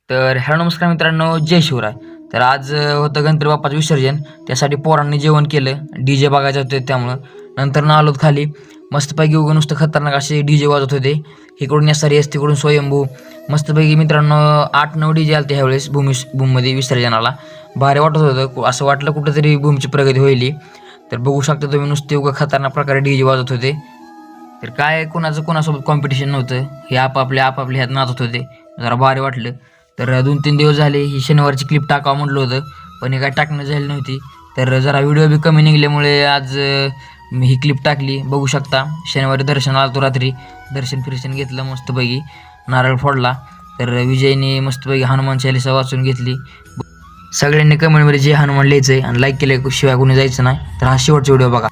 तर हॅलो नमस्कार मित्रांनो, जय शिवराय. तर आज होतं गणपती बाप्पाचं विसर्जन. त्यासाठी पोरांनी जेवण केलं. DJ बघायचं होतं त्यामुळं. नंतर ना आलोत खाली. मस्तपैकी उगं नुसतं खतरनाक असे DJ वाजत होते. इकडून SRS तिकडून स्वयंभू. मस्तपैकी मित्रांनो 8-9 DJ आलते ह्यावेळेस भूममध्ये विसर्जनाला. भारी वाटत होतं. असं वाटलं कुठंतरी भूमची प्रगती होईल. तर बघू शकता तुम्ही नुसते उगं खतरनाक प्रकारे DJ वाजत होते. तर काय कोणासोबत कॉम्पिटिशन नव्हतं. हे आपापल्या ह्यात नाचत होते. जरा भारी वाटलं. तर 2-3 दिवस झाले ही शनिवारची क्लिप टाकावं म्हटलं होतं, पण हे काय टाकणं झाली नव्हती. तर जरा व्हिडिओ बी कमी निघाल्यामुळे आज मी ही क्लिप टाकली. बघू शकता शनिवारी दर्शन आलो रात्री. दर्शन घेतलं मस्तपैकी, नारळ फोडला. तर विजयने मस्तपैकी हनुमान चालीसा वाचून घेतली. सगळ्यांनी कमेंटमध्ये जे हनुमान लिहायचं आहे आणि लाईक केल्याशिवाय कोणी जायचं नाही. तर हा शेवटचा व्हिडिओ बघा.